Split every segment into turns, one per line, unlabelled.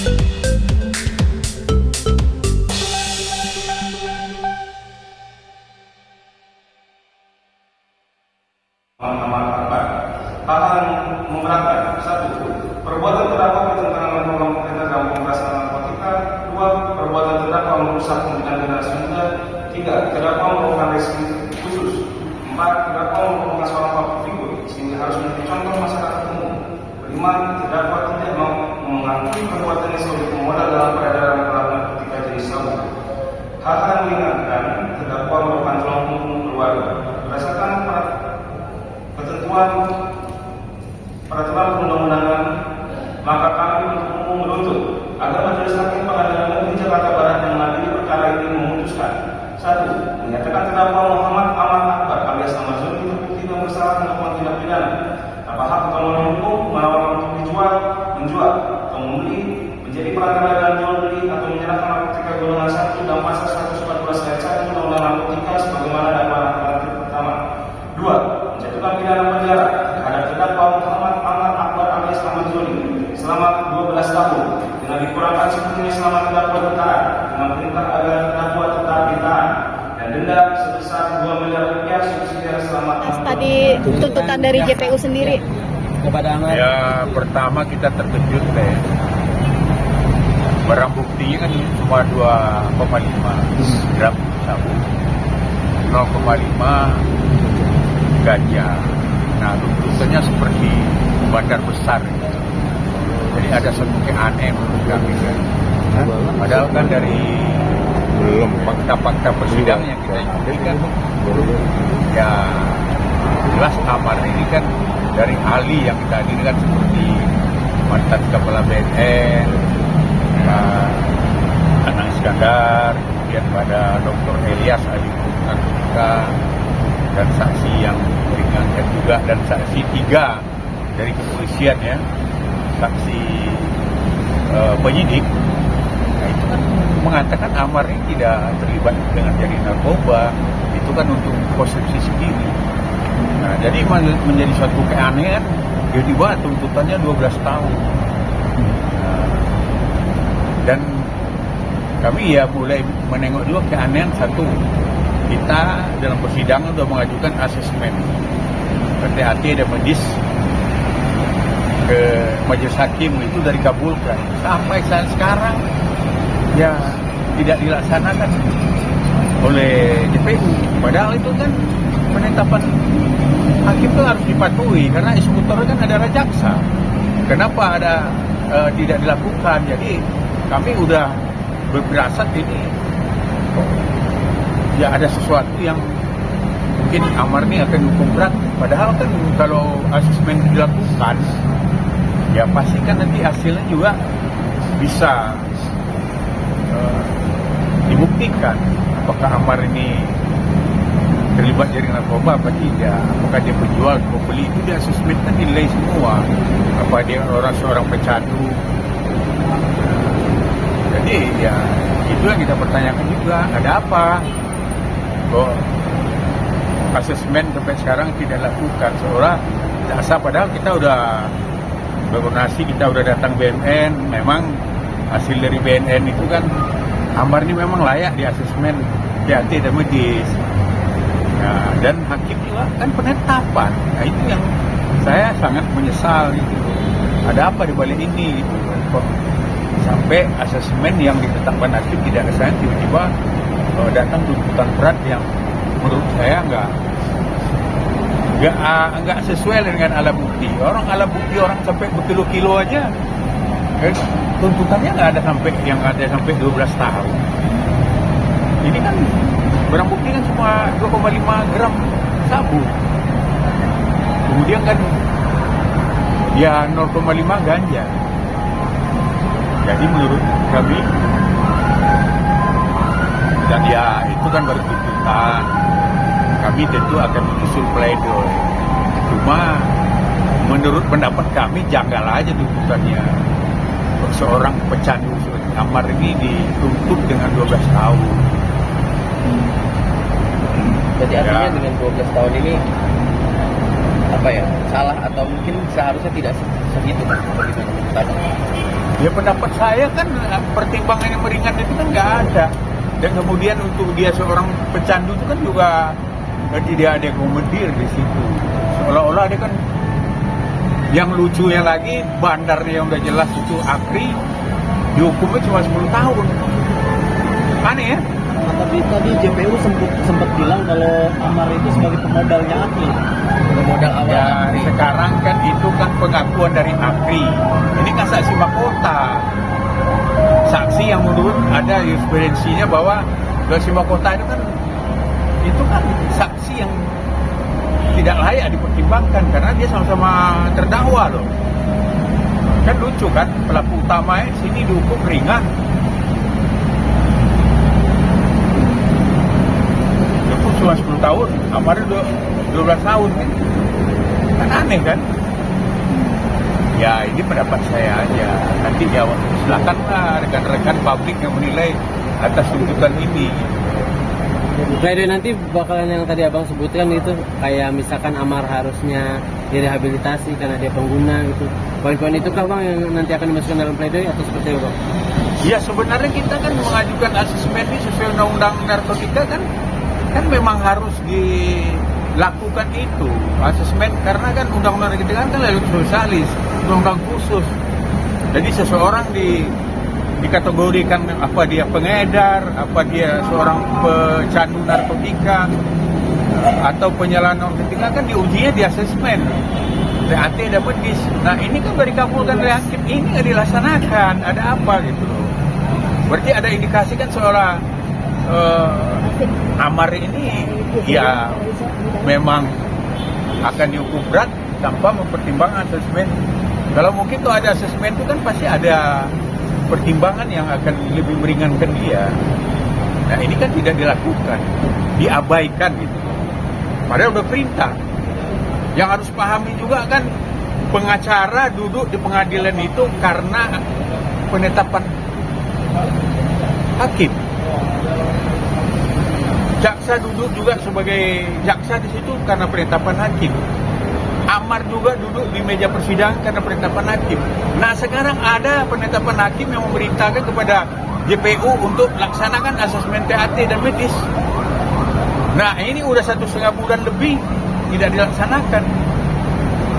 Hal-hal yang memberatkan: 1. Perbuatan terdakwa bertentangan dengan program pemerintah dalam pemberantasan narkotika. 2. Perbuatan terdakwa merusak pembinaan generasi muda. 3. Terdakwa merupakan risiko khusus. 4. Terdakwa merupakan seorang public figure sehingga harus menjadi contoh masyarakat umum. 5. Terdakwa tidak mengakui perbuatannya sebagai pemodal dalam peredaran narkotika jenis sabu. Hal-hal yang meringankan: terdakwa merupakan tulang punggung keluarga. Berdasarkan ketentuan peraturan perundang-undangan, maka kami menuntut agar Majelis Hakim Pengadilan Negeri Jakarta Barat yang mengadili perkara ini memutuskan: 1. Menyatakan terdakwa Muhammad Aman Akbar alias Ahmad Zoni terbukti tidak bersalah melakukan tindak pidana tanpa hak atau melalui hukum menawarkan untuk dijual, menjual, atau membeli, menjadi perantara dalam jual beli atau menyerahkan narkotika golongan 1 dalam pasal 114 ayat 1 Undang-Undang Narkotika sebagaimana dakwaan alternatif pertama. 2. Menjatuhkan pidana penjara terhadap terdakwa Muhammad Aman Akbar alias Ahmad Zoni selama 12 tahun dengan dikurangkan sepenuhnya selama terdakwa ditahan, dengan perintah agar terdakwa tetap ditahan, dan denda sebesar 2 miliar rupiah subsidiar selama.
Tadi tuntutan dari JPU sendiri
kepada Ahmad.
Ya, pertama kita terkejut deh. Barang buktinya kan cuma 2,5 gram sabu, 0,5 ganja. Nah, tuntutannya seperti bandar besar. Jadi ada satu keanehan menurut kami kan. Padahal kan dari fakta-fakta persidangan yang kita ikuti kan, ya jelas Amar ini kan dari ahli yang kita adili kan seperti mantan kepala BNN, Anang Iskandar, kemudian pada Dr. Elias ahli hukum narkotika, dan saksi yang meringankan juga, dan saksi 3 dari kepolisian ya, saksi penyidik. Nah, itu kan mengatakan Amar ini tidak terlibat dengan jaringan narkoba, itu kan untuk konsumsi sendiri. Nah, jadi menjadi suatu keanehan, tiba-tiba tuntutannya 12 tahun. Nah, dan kami ya mulai menengok juga keanehan. 1, kita dalam persidangan sudah mengajukan asesmen PTAT dan medis ke Majelis Hakim, itu dari dikabulkan. Sampai saat sekarang ya tidak dilaksanakan oleh JPU. Padahal itu kan penetapan hakim itu harus dipatuhi karena eksekutor kan ada jaksa. Kenapa tidak dilakukan? Jadi kami udah berpirasat ini ya ada sesuatu yang mungkin Amar ini akan hukum berat. Padahal kan kalau asesmen dilakukan, ya pastikan nanti hasilnya juga bisa dibuktikan apakah Amar ini terlibat jaringan narkoba apa tidak, apakah dia penjual atau pembeli. Itu di asesmen kan dinilai semua, apa dia seorang pecandu. Jadi ya itu yang kita pertanyakan juga, ada apa kok asesmen sampai sekarang tidak lakukan, seolah jasa. Padahal kita udah berkoordinasi, kita udah datang BNN, memang hasil dari BNN itu kan Amar ini memang layak di asesmen PTAT dan medis. Nah, dan hakim juga kan penetapan. Nah, itu yang saya sangat menyesal gitu. Ada apa di balik ini gitu. Kok sampai asesmen yang ditetapkan hakim tidak kesan, tiba-tiba datang tuntutan berat yang menurut saya enggak sesuai dengan alat bukti. Alat bukti orang sampai berkilo-kilo aja, tuntutannya nggak ada sampai 12 tahun. Ini kan barang bukti kan cuma 2,5 gram sabu. Kemudian kan ya 0,5 ganja. Jadi menurut kami, dan ya itu kan baru tuntutan, kami tentu akan menyusul pledoi. Cuma menurut pendapat kami janggal aja tuntutannya. Seorang pecandu seperti Amar ini dituntut dengan 12 tahun.
Jadi artinya dengan 12 tahun ini apa ya, salah atau mungkin seharusnya tidak segitu Pak begitu tadi.
Ya pendapat saya kan pertimbangan yang meringan itu kan nggak ada. Dan kemudian untuk dia seorang pecandu itu kan juga tidak ada komedir di situ. Seolah-olah dia kan yang lucunya lagi bandarnya yang udah jelas itu APRI dihukumnya cuma 10 tahun. Aneh ya?
Nah, tapi tadi JPU sempat bilang kalau Amar itu sebagai pemodalnya APRI. Pemodal awal
Ya
APRI.
sekarang kan itu kan pengakuan dari APRI. Ini kan saksi mahkota. Saksi yang menurut ada jurisprudensinya bahwa saksi mahkota itu kan saksi yang tidak layak dipertimbangkan karena dia sama-sama terdakwa loh. Kan lucu kan, pelaku utamanya sini dihukum ringan. Dihukum cuma 10 tahun, Amarnya 12 tahun kan. Kan aneh kan? Ya ini pendapat saya aja. Nanti ya silakanlah rekan-rekan publik yang menilai atas tuntutan ini.
Pledoi nanti bakalan yang tadi abang sebutkan itu kayak misalkan Amar harusnya direhabilitasi karena dia pengguna gitu. Poin-poin itu kan bang yang nanti akan dimasukkan dalam pledoi atau seperti apa bang?
Ya sebenarnya kita kan mengajukan asesmen ini sesuai undang-undang narkotika kan memang harus dilakukan itu asesmen karena kan undang-undang narkotika kan lalu sosialis, undang-undang khusus. Jadi seseorang dikategorikan apa dia pengedar, apa dia seorang pecandu narkotika atau penyalahan narkotika kan diujinya di asesmen. DAT dapat dis. Nah ini kan baru dikabulkan oleh hakim, ini nggak dilaksanakan. Ada apa gitu loh? Berarti ada indikasi kan seolah Amar ini ya memang akan dihukum berat tanpa mempertimbangkan asesmen. Kalau mungkin tuh ada asesmen itu kan pasti ada pertimbangan yang akan lebih meringankan dia. Nah ini kan tidak dilakukan, diabaikan gitu. Padahal udah perintah. Yang harus pahami juga kan pengacara duduk di pengadilan itu karena penetapan hakim. Jaksa duduk juga sebagai jaksa di situ karena penetapan hakim. Amar juga duduk di meja persidangan karena penetapan hakim. Nah sekarang ada penetapan hakim yang memerintahkan kepada JPU untuk laksanakan asesmen TAT dan medis. Nah ini udah 1,5 bulan lebih tidak dilaksanakan.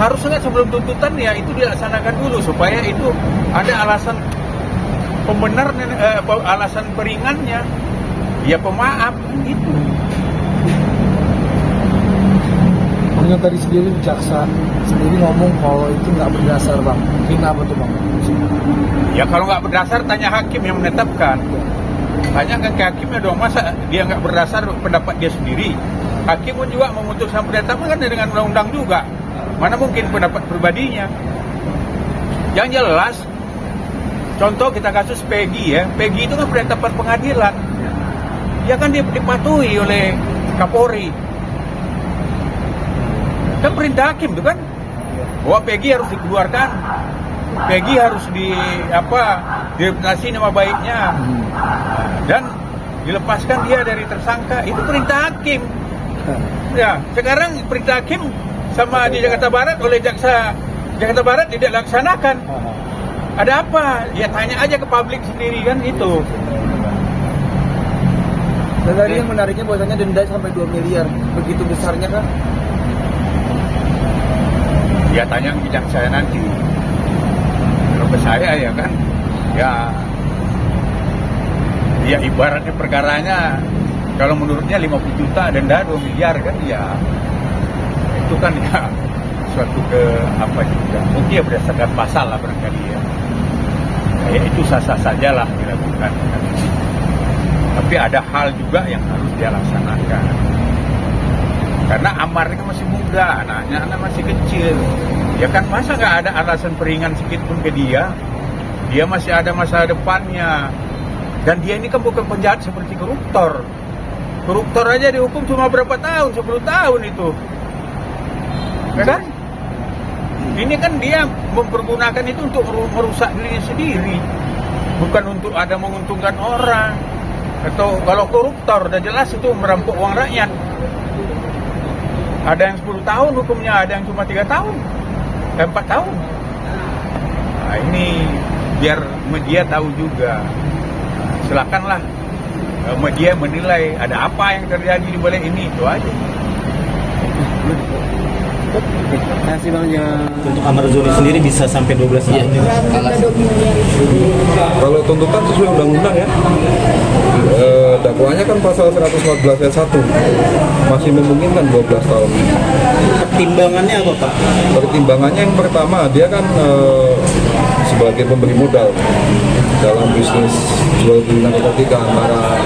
Harusnya sebelum tuntutan ya itu dilaksanakan dulu supaya itu ada alasan pembenar, alasan peringannya, ya pemaaf itu.
Dengan tadi sendiri jaksa sendiri ngomong kalau itu nggak berdasar bang. Kenapa tuh bang?
Ya kalau nggak berdasar tanya hakim yang menetapkan. Tanya ke hakimnya dong, masa dia nggak berdasar pendapat dia sendiri. Hakim pun juga memutuskan penetapan kan dengan undang-undang juga. Mana mungkin pendapat pribadinya. Yang jelas, contoh kita kasus Peggy ya. Peggy itu kan penetapan pengadilan. Ya kan dia dipatuhi oleh Kapolri. Kan perintah hakim itu kan bahwa Peggy harus dikeluarkan, Peggy harus direputasi nama baiknya dan dilepaskan dia dari tersangka. Itu perintah hakim. Ya sekarang perintah hakim sama di Jakarta Barat oleh jaksa Jakarta Barat tidak laksanakan. Ada apa? Ya tanya aja ke publik sendiri kan itu.
Dan tadi yang menariknya bahwasannya denda sampai 2 miliar, begitu besarnya kan?
Ya tanya ke jaksa nanti. Kalau ke saya ya kan, ya ibaratnya perkaranya kalau menurutnya 50 juta denda 2 miliar kan ya itu kan ya suatu juga. Mungkin ya berdasarkan pasal lah barangkali ya. Ya itu sah-sah saja lah dilakukan. Tapi ada hal juga yang harus dia laksanakan. Karena Amar ini masih muda, anak masih kecil. Ya kan masa nggak ada alasan peringan sedikit pun ke dia. Dia masih ada masa depannya. Dan dia ini kan bukan penjahat seperti koruptor. Koruptor aja dihukum cuma berapa tahun, 10 tahun itu. Ya kan? Ini kan dia mempergunakan itu untuk merusak dirinya sendiri. Bukan untuk ada menguntungkan orang. Atau kalau koruptor, udah jelas itu merampok uang rakyat. Ada yang 10 tahun hukumnya, ada yang cuma 3 tahun, 4 tahun. Nah, ini biar media tahu juga. Silakanlah media menilai ada apa yang terjadi di balik ini, itu aja.
Terima kasih Bang Jan.
Untuk Amar Zoni sendiri bisa sampai 12 tahun.
Kalau tuntutan sesuai undang-undang ya, dakwaannya kan pasal 114 ayat 1 masih memungkinkan 12 tahun.
Pertimbangannya apa Pak?
Pertimbangannya yang pertama, dia kan sebagai pemberi modal dalam bisnis jual beli narkotika antara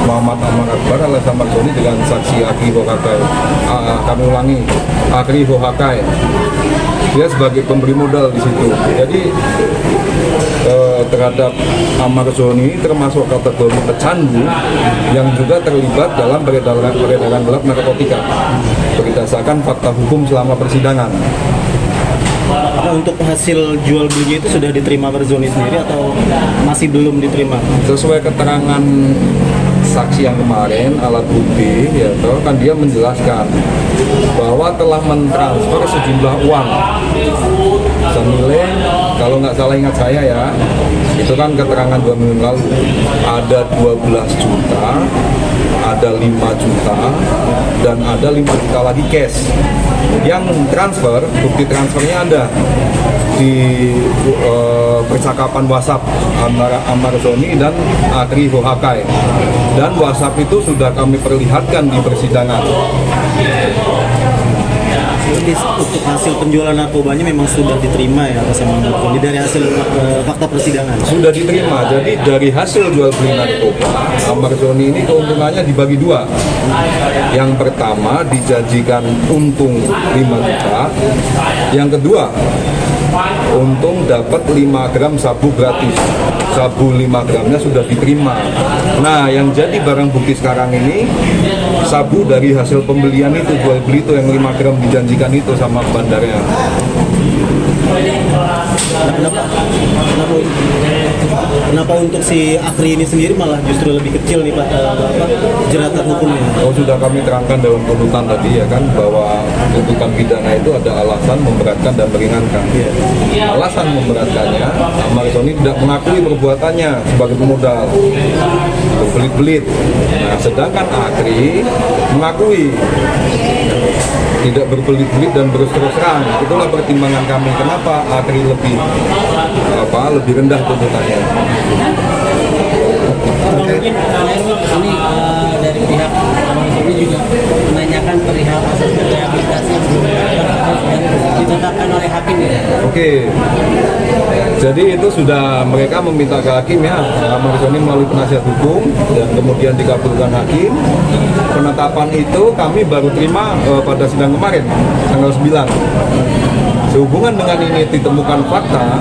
Muhammad Amar Akbar alias Amar Zoni dengan saksi Akri Hohakai. Kami ulangi, Akri Hohakai. Dia sebagai pemberi modal di situ. Jadi terhadap Amar Zoni termasuk kategori pecandu yang juga terlibat dalam peredaran gelap narkotika berdasarkan fakta hukum selama persidangan.
Nah, untuk hasil jual belinya itu sudah diterima Amar Zoni sendiri atau masih belum diterima?
Sesuai keterangan saksi yang kemarin, alat bukti, ya toh, kan dia menjelaskan bahwa telah mentransfer sejumlah uang senilai, kalau nggak salah ingat saya ya, itu kan keterangan 2 minggu lalu, ada 12 juta, ada 5 juta, dan ada 5 juta lagi cash. Yang transfer, bukti transfernya ada di percakapan WhatsApp antara Amar Zoni dan Akri Hohakai, dan WhatsApp itu sudah kami perlihatkan di persidangan.
Jadi untuk hasil penjualan narkobanya memang sudah diterima ya Mas Amar Zoni dari hasil fakta persidangan?
Sudah diterima, jadi dari hasil jual beli narkoba, Amar Zoni ini keuntungannya dibagi dua. Yang pertama dijanjikan untung 5 juta, yang kedua untung dapat 5 gram sabu gratis. Sabu 5 gramnya sudah diterima. Nah, yang jadi barang bukti sekarang ini sabu dari hasil pembelian itu, jual beli itu yang 5 gram dijanjikan itu sama bandarnya.
Kenapa untuk si Akri ini sendiri malah justru lebih kecil nih Pak, jeratan hukumnya?
Oh, sudah kami terangkan dalam tuntutan tadi ya kan, bahwa tuntutan pidana itu ada alasan memberatkan dan meringankan. Alasan memberatkannya, Amar Zoni tidak mengakui perbuatannya sebagai pemodal, berbelit-belit. Nah, sedangkan Akri mengakui tidak berbelit-belit dan berterus terang. Itulah pertimbangan kami kenapa Akri lebih rendah tuntutannya.
Mungkin ini dari pihak Amar Zoni juga menanyakan perihal asas rehabilitasi yang ditetapkan oleh hakim ya.
Oke, jadi itu sudah mereka meminta ke hakim ya, Amar Zoni melalui penasihat hukum dan kemudian dikabulkan hakim. Penetapan itu kami baru terima pada sidang kemarin, tanggal 9. Sehubungan dengan ini ditemukan fakta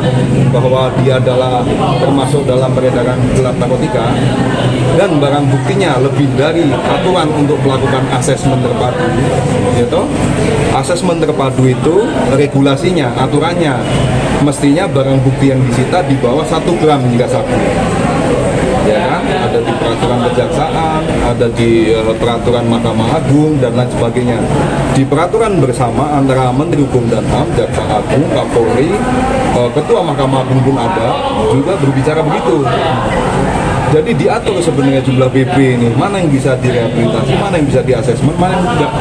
bahwa dia adalah termasuk dalam peredaran gelap narkotika dan barang buktinya lebih dari aturan untuk melakukan asesmen terpadu. Gitu. Asesmen terpadu itu regulasinya, aturannya mestinya barang bukti yang disita di bawah 1 gram jika sabu. Ya kan? Ada di peraturan kejaksaan, ada di peraturan Mahkamah Agung dan lain sebagainya. Di peraturan bersama antara Menteri Hukum dan HAM, Jaksa Agung, Kapolri, Ketua Mahkamah Agung pun ada juga berbicara begitu. Jadi diatur sebenarnya jumlah BP ini, mana yang bisa direhabilitasi, mana yang bisa diasesmen, mana yang tidak.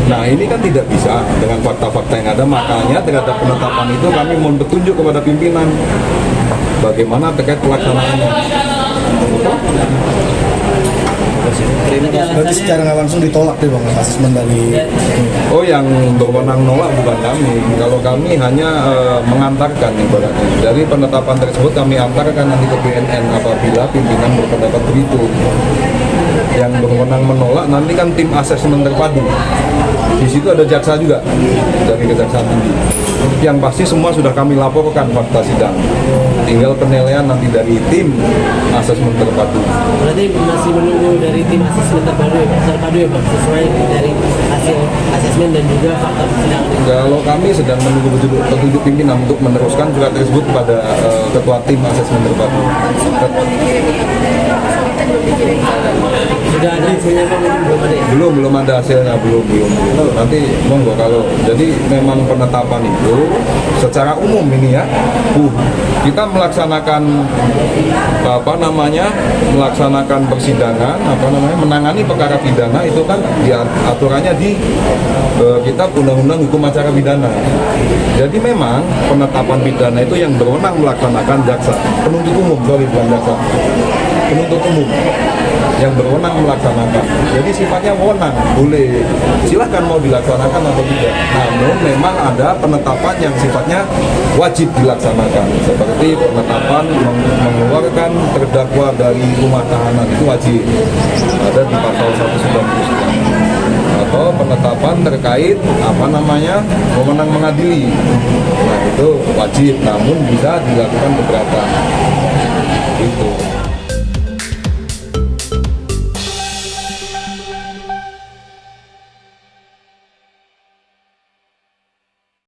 Nah, ini kan tidak bisa dengan fakta-fakta yang ada, makanya terhadap penetapan itu kami mohon petunjuk kepada pimpinan bagaimana terkait pelaksanaannya.
Berarti secara nggak langsung ditolak deh Bang asesmen dari...
Oh, yang berwenang nolak bukan kami. Kalau kami hanya mengantarkan ibaratnya. Dari penetapan tersebut kami antarkan nanti ke BNN apabila pimpinan berpendapat begitu. Yang berwenang menolak nanti kan tim asesmen terpadu. Di situ ada jaksa juga dari Kejaksaan Tinggi. Yang pasti semua sudah kami laporkan fakta sidang. Tinggal penilaian nanti dari tim asesmen terpadu.
Berarti masih menunggu dari tim asesmen terpadu ya Pak, sesuai dari hasil asesmen dan juga fakta persidangan.
Kalau kami sedang menunggu petunjuk pimpinan untuk meneruskan surat tersebut pada ketua tim asesmen terpadu.
Sudah ada infonya Bang, belum ada ya?
Belum ada hasilnya, belum. Nanti monggo kalau jadi memang penetapan itu secara umum ini ya, kita melaksanakan melaksanakan persidangan, menangani perkara pidana itu kan aturannya di kitab Undang-Undang Hukum Acara Pidana. Jadi memang penetapan pidana itu yang berwenang melaksanakan jaksa, penuntut umum, bukan jaksa, penuntut umum yang berwenang melaksanakan. Jadi sifatnya wewenang, boleh silahkan mau dilaksanakan atau tidak. Namun memang ada penetapan yang sifatnya wajib dilaksanakan, seperti penetapan mengeluarkan terdakwa dari rumah tahanan itu wajib, ada di pasal 199. Atau penetapan terkait wewenang mengadili, nah itu wajib, namun bisa dilakukan keberatan.